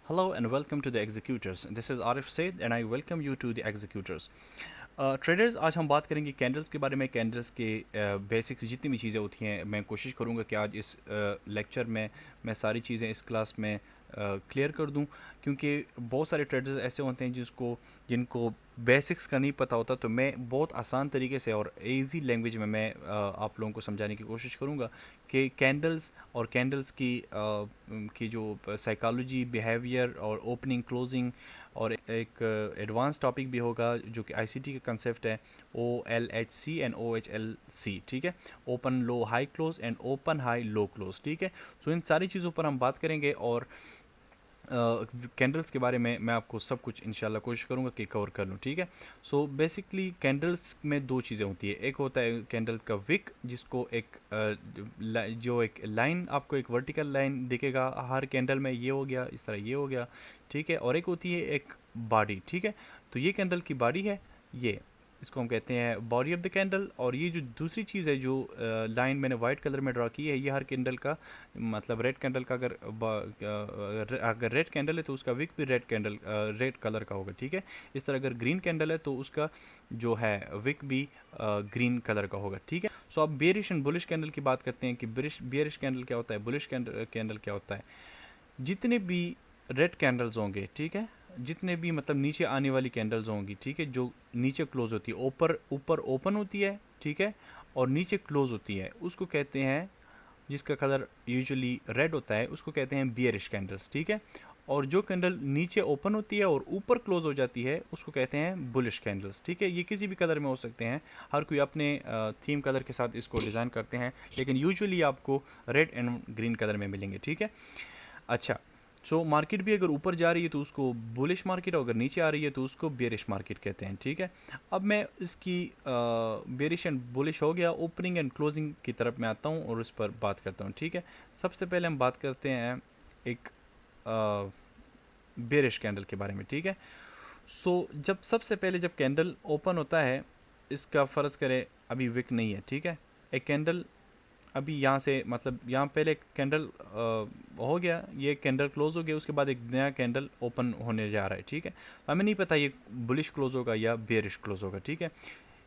Hello and welcome to the Executors. This is Arif Said and I welcome you to the Executors. Traders आज हम बात करेंगे candles के बारे में। कैंडल्स के बेसिक्स जितनी भी चीज़ें होती हैं मैं कोशिश करूंगा कि आज इस लेक्चर में मैं सारी चीज़ें इस क्लास में क्लियर कर दूं, क्योंकि बहुत सारे ट्रेडर्स ऐसे होते हैं जिनको बेसिक्स का नहीं पता होता। तो मैं बहुत आसान तरीके से और इजी लैंग्वेज में मैं आप लोगों को समझाने की कोशिश करूंगा कि कैंडल्स और कैंडल्स की जो साइकोलॉजी, बिहेवियर और ओपनिंग क्लोजिंग, और एक एडवांस टॉपिक भी होगा जो कि आईसीटी का कंसेप्ट है, OLHC एंड OHLC। ठीक है, open low high close and open high low close. ठीक है, सो इन सारी चीज़ों पर हम बात करेंगे और कैंडल्स के बारे में मैं आपको सब कुछ इंशाल्लाह कोशिश करूंगा कि कवर कर लूँ। ठीक है, सो बेसिकली कैंडल्स में दो चीज़ें होती है। एक होता है कैंडल का विक, जिसको जो एक लाइन, आपको एक वर्टिकल लाइन दिखेगा हर कैंडल में, ये हो गया, इस तरह ये हो गया। ठीक है, और एक होती है एक बॉडी। ठीक है, तो ये कैंडल की बॉडी है, ये इसको हम कहते हैं बॉडी ऑफ द कैंडल। और ये जो दूसरी चीज़ है, जो लाइन मैंने वाइट कलर में ड्रा की है, ये हर कैंडल का मतलब रेड कैंडल का अगर रेड कैंडल है तो उसका विक भी रेड कलर का होगा। ठीक है, इस तरह अगर ग्रीन कैंडल है तो उसका जो है विक भी ग्रीन कलर का होगा। ठीक है, सो अब बेरिश एंड बुलिश कैंडल की बात करते हैं कि बेरिश कैंडल क्या होता है, बुलिश कैंडल क्या होता है। जितने भी रेड कैंडल्स होंगे, ठीक है, जितने भी मतलब नीचे आने वाली कैंडल्स होंगी, ठीक है, जो नीचे क्लोज होती है, ऊपर ऊपर ओपन होती है, ठीक है, और नीचे क्लोज होती है, उसको कहते हैं, जिसका कलर यूजुअली रेड होता है, उसको कहते हैं बियरिश कैंडल्स। ठीक है, और जो कैंडल नीचे ओपन होती है और ऊपर क्लोज हो जाती है उसको कहते हैं बुलिश कैंडल्स। ठीक है, ये किसी भी कलर में हो सकते हैं, हर कोई अपने थीम कलर के साथ इसको डिज़ाइन करते हैं, लेकिन यूजुअली आपको रेड एंड ग्रीन कलर में मिलेंगे। ठीक है, अच्छा, सो मार्केट भी अगर ऊपर जा रही है तो उसको बुलिश मार्केट, और अगर नीचे आ रही है तो उसको बेरिश मार्केट कहते हैं। ठीक है, अब मैं इसकी बेरिश एंड बुलिश हो गया, ओपनिंग एंड क्लोजिंग की तरफ मैं आता हूँ और उस पर बात करता हूँ। ठीक है, सबसे पहले हम बात करते हैं एक बेरिश कैंडल के बारे में। ठीक है, सो जब सबसे पहले जब कैंडल ओपन होता है, इसका फ़र्ज़ करें अभी विक नहीं है। ठीक है, एक कैंडल अभी यहाँ से मतलब यहाँ पहले कैंडल हो गया, ये कैंडल क्लोज हो गया, उसके बाद एक नया कैंडल ओपन होने जा रहा है। ठीक है, हमें नहीं पता ये बुलिश क्लोज होगा या बेरिश क्लोज होगा। ठीक है,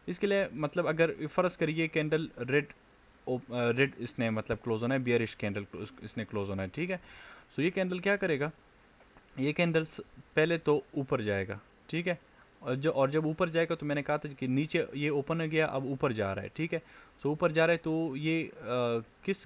इसके लिए मतलब अगर फ़र्ज़ करिए कैंडल रेड इसने मतलब क्लोज होना है, बियरिश कैंडल इसने क्लोज होना है। ठीक है, सो ये कैंडल क्या करेगा, ये कैंडल पहले तो ऊपर जाएगा। ठीक है, और जब ऊपर जाएगा तो मैंने कहा था कि नीचे ये ओपन हो गया, अब ऊपर जा रहा है। ठीक है, सो ऊपर जा रहा है तो ये किस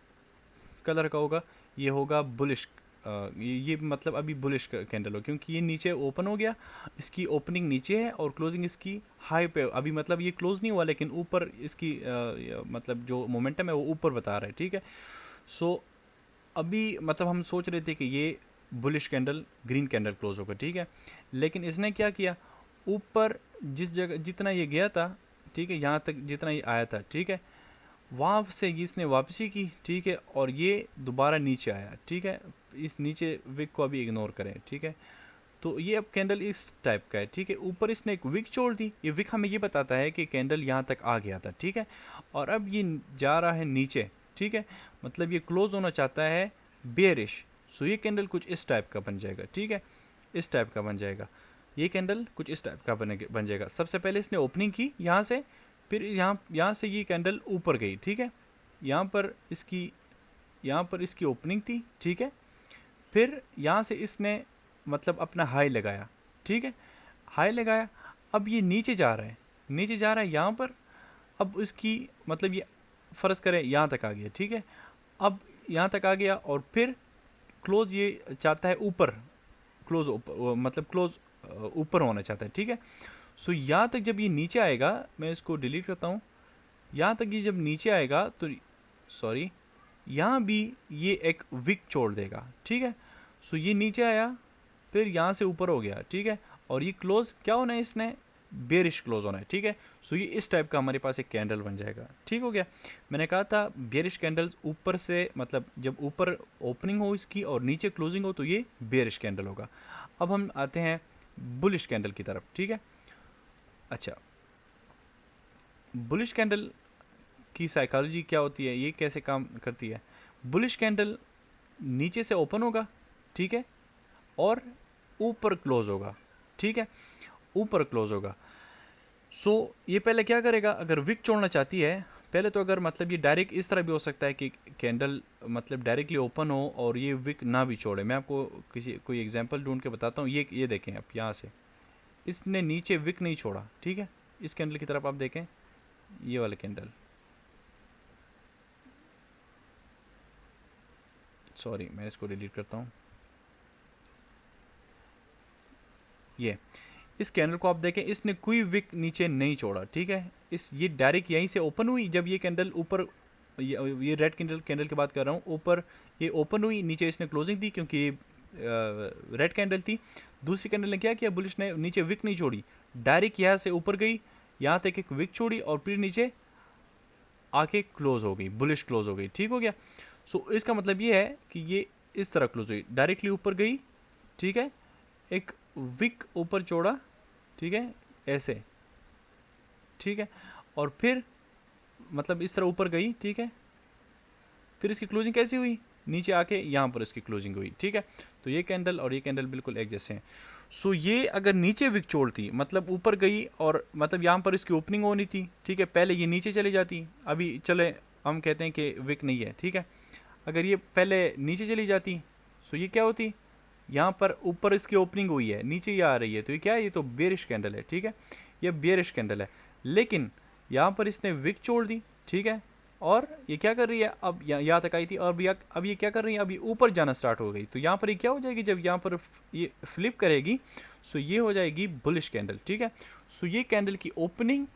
कलर का होगा, ये होगा बुलिश। ये मतलब अभी बुलिश कैंडल हो, क्योंकि ये नीचे ओपन हो गया, इसकी ओपनिंग नीचे है और क्लोजिंग इसकी हाई पे अभी, मतलब ये क्लोज नहीं हुआ लेकिन ऊपर इसकी मतलब जो मोमेंटम है वो ऊपर बता रहा है। ठीक है, सो अभी मतलब हम सोच रहे थे कि ये bullish candle green candle close होगा। ठीक है, लेकिन इसने क्या किया, ऊपर जिस जगह जितना ये गया था, ठीक है, यहाँ तक जितना ये आया था, ठीक है, वहाँ से इसने वापसी की। ठीक है, और ये दोबारा नीचे आया। ठीक है, इस नीचे विक को अभी इग्नोर करें। ठीक है, तो ये अब कैंडल इस टाइप का है। ठीक है, ऊपर इसने एक विक छोड़ दी, ये विक हमें ये बताता है कि कैंडल यहाँ तक आ गया था। ठीक है, और अब ये जा रहा है नीचे। ठीक है, मतलब ये क्लोज होना चाहता है बेरिश। सो ये कैंडल कुछ इस टाइप का बन जाएगा। ठीक है, इस टाइप का बन जाएगा, ये कैंडल कुछ इस टाइप का बन जाएगा। सबसे पहले इसने ओपनिंग की यहाँ से, फिर यहाँ से ये कैंडल ऊपर गई। ठीक है, यहाँ पर इसकी यहाँ पर इसकी ओपनिंग थी। ठीक है, फिर यहाँ से इसने मतलब अपना हाई लगाया। ठीक है, हाई लगाया, अब ये नीचे जा रहा है, नीचे जा रहा है यहाँ पर। अब इसकी मतलब ये फ़र्ज़ करें यहाँ तक आ गया। ठीक है, अब यहाँ तक आ गया और फिर क्लोज ये चाहता है ऊपर, क्लोज मतलब क्लोज ऊपर होना चाहता है। ठीक है, सो यहाँ तक जब ये नीचे आएगा, मैं इसको डिलीट करता हूँ, यहाँ तक ये जब नीचे आएगा तो सॉरी, यहाँ भी ये एक विक छोड़ देगा। ठीक है, सो ये नीचे आया, फिर यहाँ से ऊपर हो गया। ठीक है, और ये क्लोज क्या होना है, इसने बेरिश क्लोज होना है। ठीक है, सो ये इस टाइप का हमारे पास एक कैंडल बन जाएगा। ठीक हो गया, मैंने कहा था बेरिश कैंडल्स ऊपर से मतलब जब ऊपर ओपनिंग हो इसकी और नीचे क्लोजिंग हो तो ये बेरिश कैंडल होगा। अब हम आते हैं बुलिश कैंडल की तरफ। ठीक है, अच्छा, बुलिश कैंडल की साइकोलॉजी क्या होती है, ये कैसे काम करती है। बुलिश कैंडल नीचे से ओपन होगा, ठीक है, और ऊपर क्लोज होगा, ठीक है, ऊपर क्लोज होगा। सो ये पहले क्या करेगा, अगर विक छोड़ना चाहती है पहले तो, अगर मतलब ये डायरेक्ट इस तरह भी हो सकता है कि कैंडल मतलब डायरेक्टली ओपन हो और ये विक ना भी छोड़े। मैं आपको कोई एग्जांपल ढूंढ के बताता हूँ। ये देखें आप यहाँ से, इसने नीचे विक नहीं छोड़ा, ठीक है। इस कैंडल की तरफ आप देखें, ये वाला कैंडल, सॉरी मैं इसको डिलीट करता हूँ। ये इस कैंडल को आप देखें, इसने कोई विक नीचे नहीं छोड़ा, ठीक है। ये डायरेक्ट यहीं से ओपन हुई, जब ये कैंडल ऊपर, ये रेड कैंडल की बात कर रहा हूँ, ऊपर ये ओपन हुई, नीचे इसने क्लोजिंग दी क्योंकि ये रेड कैंडल थी। दूसरी कैंडल ने क्या किया, बुलिश ने नीचे विक नहीं छोड़ी, डायरेक्ट यहाँ से ऊपर गई, यहाँ तक एक विक छोड़ी और फिर नीचे आके क्लोज हो गई, बुलिश क्लोज हो गई, ठीक हो गया। सो इसका मतलब ये है कि ये इस तरह क्लोज हुई, डायरेक्टली ऊपर गई, ठीक है, एक विक ऊपर छोड़ा, ठीक है, ऐसे, ठीक है, और फिर मतलब इस तरह ऊपर गई, ठीक है, फिर इसकी क्लोजिंग कैसी हुई, नीचे आके यहाँ पर इसकी क्लोजिंग हुई, ठीक है। तो ये कैंडल और ये कैंडल बिल्कुल एक जैसे हैं। सो ये अगर नीचे विक छोड़ती, मतलब ऊपर गई और मतलब यहाँ पर इसकी ओपनिंग होनी थी, ठीक है, पहले ये नीचे चली जाती, अभी चले हम कहते हैं कि विक नहीं है, ठीक है, अगर ये पहले नीचे चली जाती सो ये क्या होती, यहाँ पर ऊपर इसकी ओपनिंग हुई है, नीचे ये आ रही है, तो ये क्या है, ये तो बेरिश कैंडल है, ठीक है, ये बेरिश कैंडल है। लेकिन यहाँ पर इसने विक छोड़ दी, ठीक है, और ये क्या कर रही है, अब यहाँ तक आई थी और अब ये क्या कर रही है, अभी ऊपर जाना स्टार्ट हो गई। तो यहाँ पर ये क्या हो जाएगी, जब यहाँ पर ये फ्लिप करेगी सो ये हो जाएगी बुलिश कैंडल, ठीक है। सो ये कैंडल की ओपनिंग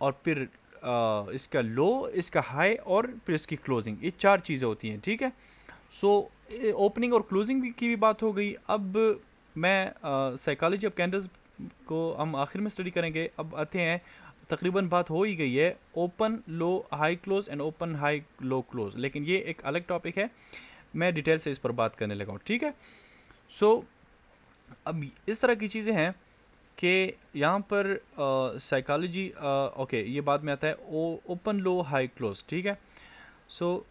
और फिर इसका लो, इसका हाई और फिर इसकी क्लोजिंग, ये चार चीज़ें होती हैं, ठीक है। सो ओपनिंग और क्लोजिंग की भी बात हो गई। अब मैं साइकोलॉजी ऑफ कैंडल्स को हम आखिर में स्टडी करेंगे। अब आते हैं, तकरीबन बात हो ही गई है open low high close and open high low close, लेकिन ये एक अलग टॉपिक है, मैं डिटेल से इस पर बात करने लगा हूँ, ठीक है। सो अब इस तरह की चीज़ें हैं कि यहाँ पर साइकोलॉजी, ओके ये बाद में आता है ओपन लो हाई क्लोज, ठीक है। सो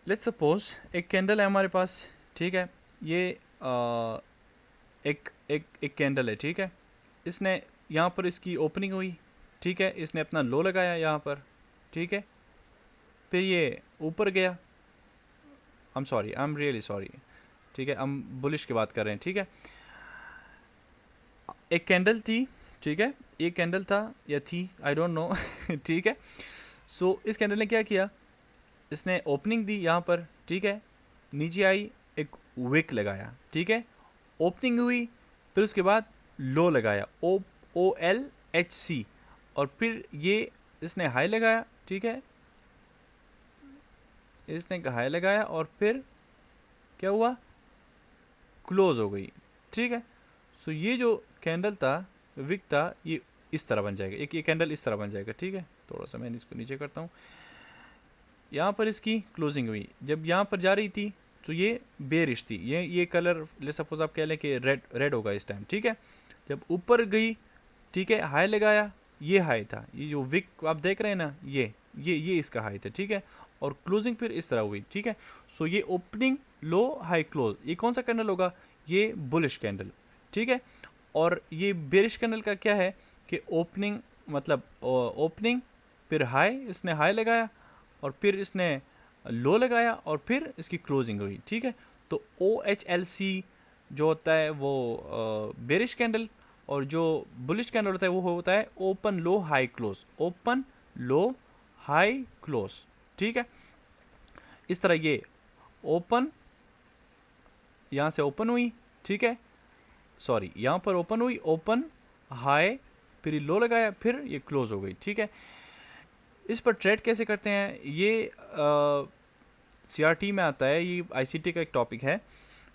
लेट्स सपोज एक कैंडल है हमारे पास, ठीक है, ये एक कैंडल है, ठीक है, इसने यहाँ पर इसकी ओपनिंग हुई, ठीक है, इसने अपना लो लगाया यहाँ पर, ठीक है, फिर ये ऊपर गया, आई एम रियली सॉरी, ठीक है, हम बुलिश की बात कर रहे हैं, ठीक है। एक कैंडल थी, ठीक है, एक कैंडल था या थी, आई डोंट नो, ठीक है। सो इस कैंडल ने क्या किया, इसने ओपनिंग दी यहाँ पर, ठीक है, नीचे आई, एक विक लगाया, ठीक है, ओपनिंग हुई, फिर उसके बाद लो लगाया, OLHC, और फिर ये इसने हाई लगाया, ठीक है, इसने हाई लगाया और फिर क्या हुआ, क्लोज हो गई, ठीक है। सो ये जो कैंडल था, विक था, ये इस तरह बन जाएगा, एक ये कैंडल इस तरह बन जाएगा, ठीक है। थोड़ा सा मैं इसको नीचे करता हूँ, यहाँ पर इसकी क्लोजिंग हुई, जब यहाँ पर जा रही थी तो ये बेरिश थी, ये कलर ले सपोज आप कह लें कि रेड होगा इस टाइम, ठीक है। जब ऊपर गई, ठीक है, हाई लगाया, ये हाई था, ये जो विक आप देख रहे हैं ना, ये इसका हाई था, ठीक है, और क्लोजिंग फिर इस तरह हुई, ठीक है। सो ये ओपनिंग लो हाई क्लोज, ये कौन सा कैंडल होगा, ये बुलिश कैंडल, ठीक है। और ये बेरिश कैंडल का क्या है कि ओपनिंग, मतलब ओपनिंग फिर हाई, इसने हाई लगाया और फिर इसने लो लगाया और फिर इसकी क्लोजिंग हुई, ठीक है। तो OHLC जो होता है वो बेरिश कैंडल, और जो बुलिश कैंडल होता है वो होता है ओपन लो हाई क्लोज, ओपन लो हाई क्लोज, ठीक है। इस तरह ये ओपन, यहाँ से ओपन हुई, ठीक है, सॉरी यहाँ पर ओपन हुई, ओपन हाई, फिर लो लगाया, फिर ये क्लोज हो गई, ठीक है। इस पर ट्रेड कैसे करते हैं, ये CRT में आता है, ये ICT का एक टॉपिक है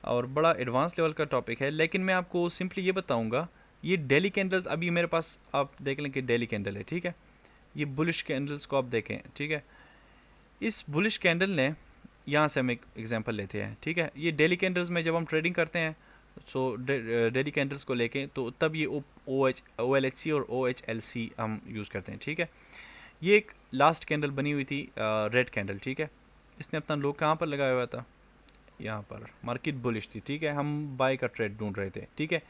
और बड़ा एडवांस लेवल का टॉपिक है, लेकिन मैं आपको सिंपली ये बताऊंगा। ये डेली कैंडल्स, अभी मेरे पास आप देख लें कि डेली कैंडल है, ठीक है, ये बुलिश कैंडल्स को आप देखें, ठीक है। इस बुलिश कैंडल ने, यहाँ से हम एक एग्जांपल लेते हैं, ठीक है, ये डेली कैंडल्स में जब हम ट्रेडिंग करते हैं, सो डेली कैंडल्स को लेके, तो तब ये OLHC और OHLC हम यूज़ करते हैं, ठीक है। ये एक लास्ट कैंडल बनी हुई थी, रेड कैंडल, ठीक है, इसने अपना लो कहाँ पर लगाया हुआ था, यहाँ पर मार्केट बुलिश थी, ठीक है, हम बाय का ट्रेड ढूंढ रहे थे, ठीक है।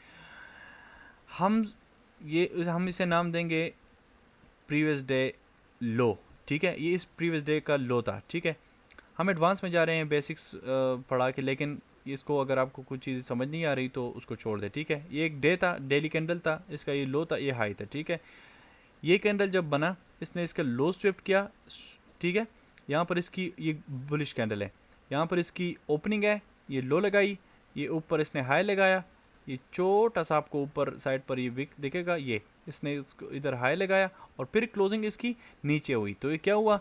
हम हम इसे नाम देंगे प्रीवियस डे लो, ठीक है, ये इस प्रीवियस डे का लो था, ठीक है। हम एडवांस में जा रहे हैं बेसिक्स पढ़ा के, लेकिन इसको अगर आपको कुछ चीज़ समझ नहीं आ रही तो उसको छोड़ दे, ठीक है। ये एक डे था, डेली कैंडल था, इसका ये लो था, ये हाई था, ठीक है। ये कैंडल जब बना, इसने इसका लो स्विफ्ट किया, ठीक है। यहाँ पर इसकी ये बुलिश कैंडल है, यहाँ पर इसकी ओपनिंग है, ये लो लगाई, ये ऊपर इसने हाई लगाया, ये छोटा सा आपको ऊपर साइड पर ये विक दिखेगा, ये इसने इसको इधर हाई लगाया और फिर क्लोजिंग इसकी नीचे हुई। तो ये क्या हुआ,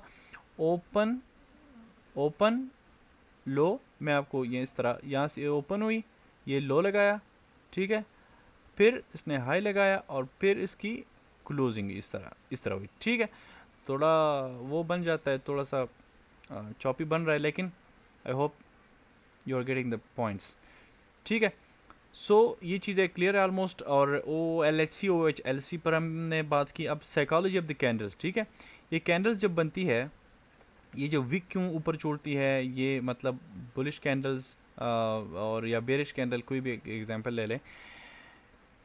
ओपन ओपन लो, मैं आपको ये इस तरह यहाँ से ओपन हुई, ये लो लगाया, ठीक है, फिर इसने हाई लगाया और फिर इसकी क्लोजिंग इस तरह हुई, ठीक है। थोड़ा वो बन जाता है, थोड़ा सा चॉपी बन रहा है, लेकिन I hope you are getting the points, ठीक है। सो ये चीज़ें क्लियर है ऑलमोस्ट। और O L H C O H L C पर हमने बात की। अब साइकोलॉजी ऑफ द कैंडल्स, ठीक है। ये कैंडल्स जब बनती है, ये जो विक क्यों ऊपर छोड़ती है, ये मतलब बुलिश कैंडल्स और या बेरिश कैंडल, कोई भी एग्जांपल ले लें,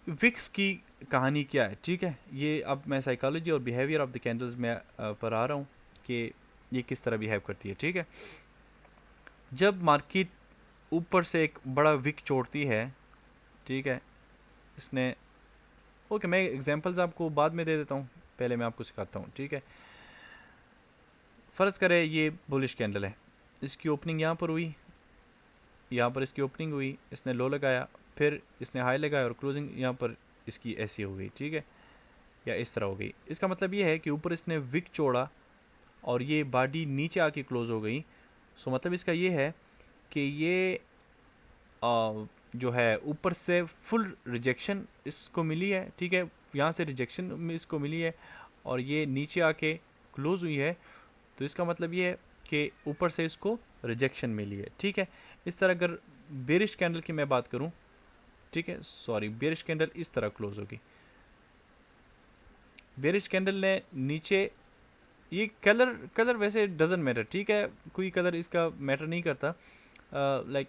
विक्स की कहानी क्या है, ठीक है। ये अब मैं साइकोलॉजी और बिहेवियर ऑफ द कैंडल्स में पर आ रहा हूँ कि ये किस तरह बिहेव करती है, ठीक है। जब मार्केट ऊपर से एक बड़ा विक छोड़ती है, ठीक है, इसने, ओके, मैं एग्जांपल्स आपको बाद में दे देता हूँ, पहले मैं आपको सिखाता हूँ, ठीक है। फ़र्ज़ करें ये बुलिश कैंडल है, इसकी ओपनिंग यहाँ पर हुई, यहाँ पर इसकी ओपनिंग हुई, इसने लो लगाया, फिर इसने हाई लगाया और क्लोजिंग यहाँ पर इसकी ऐसी हो गई, ठीक है, या इस तरह हो गई। इसका मतलब ये है कि ऊपर इसने विक छोड़ा और ये बॉडी नीचे आके क्लोज हो गई। सो मतलब इसका ये है कि ये जो है ऊपर से फुल रिजेक्शन इसको मिली है, ठीक है, यहाँ से रिजेक्शन में इसको मिली है और ये नीचे आके क्लोज हुई है। तो इसका मतलब ये है कि ऊपर से इसको रिजेक्शन मिली है, ठीक है। इस तरह अगर बेरिश कैंडल की मैं बात करूं, ठीक है, सॉरी, बेरिश कैंडल इस तरह क्लोज होगी। बेरिश कैंडल ने नीचे, ये कलर कलर वैसे डजंट मैटर, ठीक है, कोई कलर इसका मैटर नहीं करता। Like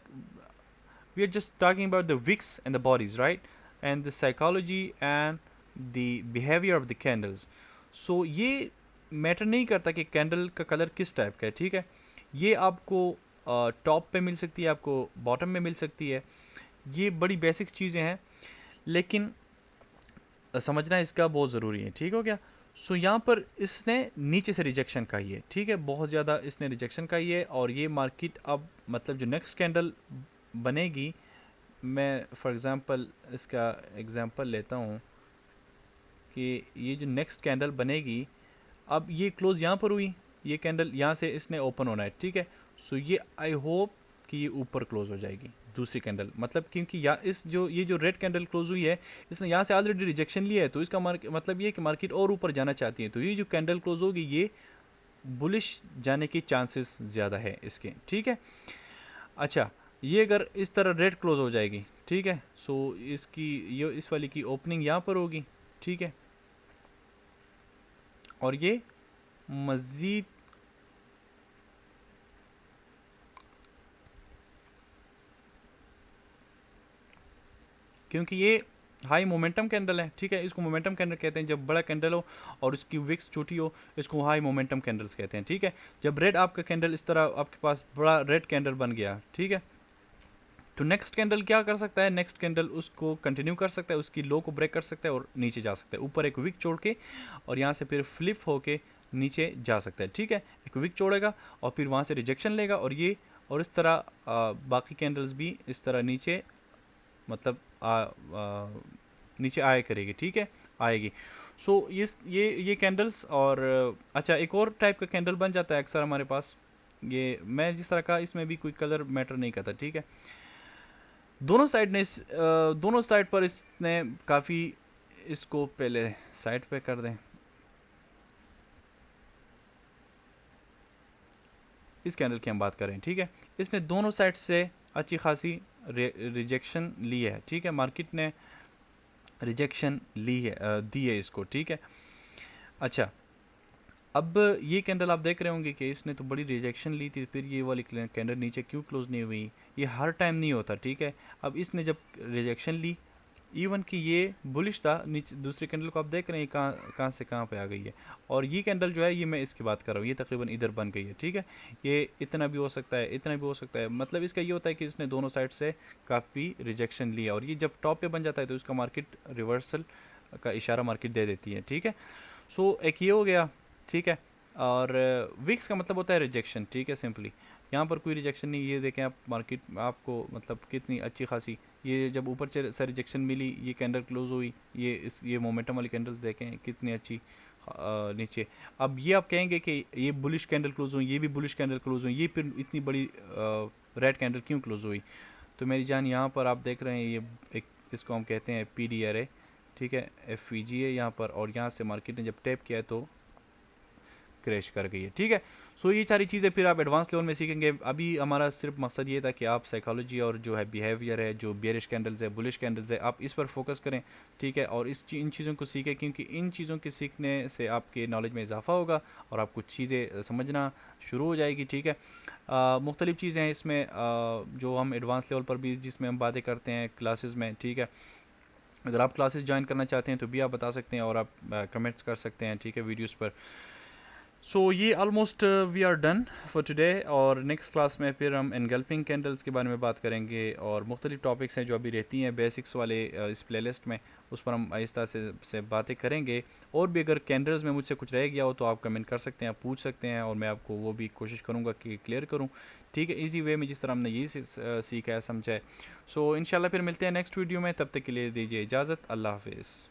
we are just talking about the wicks and the bodies, right, and the psychology and the behaviour of the candles. So ये मैटर नहीं करता कि कैंडल का कलर किस टाइप का है, ठीक है। ये आपको टॉप पे मिल सकती है, आपको बॉटम में मिल सकती है, ये बड़ी बेसिक चीज़ें हैं, लेकिन समझना इसका बहुत ज़रूरी है, ठीक हो गया। सो यहाँ पर इसने नीचे से रिजेक्शन खाई है, ठीक है, बहुत ज़्यादा इसने रिजेक्शन खाई है और ये मार्केट अब मतलब जो नेक्स्ट कैंडल बनेगी, मैं फॉर एग्ज़ाम्पल इसका एग्ज़ाम्पल लेता हूँ कि ये जो नेक्स्ट कैंडल बनेगी, अब ये क्लोज यहाँ पर हुई, ये कैंडल यहाँ से इसने ओपन होना है, ठीक है। सो ये आई होप कि ये ऊपर क्लोज हो जाएगी दूसरी कैंडल, मतलब क्योंकि या इस जो ये जो रेड कैंडल क्लोज हुई है, इसने यहाँ से ऑलरेडी रिजेक्शन लिया है, तो इसका मतलब ये कि मार्केट और ऊपर जाना चाहती है, तो ये जो कैंडल क्लोज होगी ये बुलिश जाने की चांसेस ज़्यादा है इसके, ठीक है। अच्छा, ये अगर इस तरह रेड क्लोज हो जाएगी, ठीक है, सो इसकी ये इस वाली की ओपनिंग यहाँ पर होगी, ठीक है, और ये मज़ीद क्योंकि ये हाई मोमेंटम कैंडल है, ठीक है, इसको मोमेंटम कैंडल कहते हैं जब बड़ा कैंडल हो और उसकी विक्स छोटी हो, इसको हाई मोमेंटम कैंडल्स कहते हैं, ठीक है। जब रेड आपका कैंडल इस तरह आपके पास बड़ा रेड कैंडल बन गया, ठीक है, तो नेक्स्ट कैंडल क्या कर सकता है, नेक्स्ट कैंडल उसको कंटिन्यू कर सकता है, उसकी लो को ब्रेक कर सकता है और नीचे जा सकता है, ऊपर एक विक छोड़ के और यहाँ से फिर फ्लिप होके नीचे जा सकता है, ठीक है। एक विक छोड़ेगा और फिर वहाँ से रिजेक्शन लेगा और ये और इस तरह बाकी कैंडल्स भी इस तरह नीचे मतलब नीचे आया करेगी, ठीक है, आएगी। सो ये कैंडल्स और अच्छा, एक और टाइप का कैंडल बन जाता है अक्सर हमारे पास, ये मैं जिस तरह का, इसमें भी कोई कलर मैटर नहीं करता, ठीक है। दोनों साइड ने दोनों साइड पर इसने काफ़ी, इसको पहले साइड पे कर दें, इस कैंडल की हम बात करें, ठीक है, इसने दोनों साइड से अच्छी खासी रिजेक्शन ली है, ठीक है, मार्केट ने रिजेक्शन ली है, दी है इसको, ठीक है। अच्छा, अब ये कैंडल आप देख रहे होंगे कि इसने तो बड़ी रिजेक्शन ली थी, फिर ये वाली कैंडल नीचे क्यों क्लोज नहीं हुई, ये हर टाइम नहीं होता, ठीक है। अब इसने जब रिजेक्शन ली, इवन कि ये बुलिश था, नीचे दूसरी कैंडल को आप देख रहे हैं कहाँ कहाँ से कहाँ पे आ गई है। और ये कैंडल जो है, ये मैं इसकी बात कर रहा हूँ, ये तकरीबन इधर बन गई है, ठीक है। ये इतना भी हो सकता है, इतना भी हो सकता है, मतलब इसका ये होता है कि इसने दोनों साइड से काफ़ी रिजेक्शन लिया, और ये जब टॉप पे बन जाता है तो इसका मार्केट रिवर्सल का इशारा मार्केट दे देती है, ठीक है। सो एक ये हो गया, ठीक है। और विक्स का मतलब होता है रिजेक्शन, ठीक है, सिंपली। यहाँ पर कोई रिजेक्शन नहीं, ये देखें आप, मार्केट आपको मतलब कितनी अच्छी खासी, ये जब ऊपर से रिजेक्शन मिली, ये कैंडल क्लोज हुई, ये मोमेंटम वाली कैंडल्स देखें कितनी अच्छी नीचे। अब ये आप कहेंगे कि ये बुलिश कैंडल क्लोज हुई, ये भी बुलिश कैंडल क्लोज हुई, ये फिर इतनी बड़ी रेड कैंडल क्यों क्लोज हुई? तो मेरी जान, यहाँ पर आप देख रहे हैं, ये एक, इसको हम कहते हैं PDRA, ठीक है, FVG है यहाँ पर, और यहाँ से मार्केट ने जब टैप किया है तो क्रैश कर गई है, ठीक है। सो ये सारी चीज़ें फिर आप एडवांस लेवल में सीखेंगे। अभी हमारा सिर्फ मकसद ये था कि आप साइकोलॉजी और जो है बिहेवियर है, जो बेरिश कैंडल्स है, बुलिश कैंडल्स है, आप इस पर फोकस करें, ठीक है, और इन चीज़ों को सीखें, क्योंकि इन चीज़ों के सीखने से आपके नॉलेज में इजाफा होगा और आप कुछ चीज़ें समझना शुरू हो जाएगी, ठीक है। मुख्तलिफ चीज़ें हैं इसमें, जो हम एडवांस लेवल पर भी जिसमें हम बातें करते हैं क्लासेस में, ठीक है। अगर आप क्लासेस ज्वाइन करना चाहते हैं तो भी आप बता सकते हैं, और आप कमेंट्स कर सकते हैं, ठीक है, वीडियोस पर। सो ये almost we are done for today, और नेक्स्ट क्लास में फिर हम एनगल्फिंग कैंडल्स के बारे में बात करेंगे, और मुख्तलिफ टॉपिक्स हैं जो अभी रहती हैं बेसिक्स वाले इस प्लेलिस्ट में, उस पर हम आहिस्ता से बातें करेंगे। और भी अगर कैंडल्स में मुझसे कुछ रह गया हो तो आप कमेंट कर सकते हैं, आप पूछ सकते हैं, और मैं आपको वो भी कोशिश करूँगा कि क्लियर करूँ, ठीक है, इजी वे में, जिस तरह हमने यही सीखा है, समझा है। सो इंशाल्लाह फिर मिलते हैं नेक्स्ट वीडियो में, तब तक के लिए दीजिए इजाज़त, अल्लाह हाफिज़।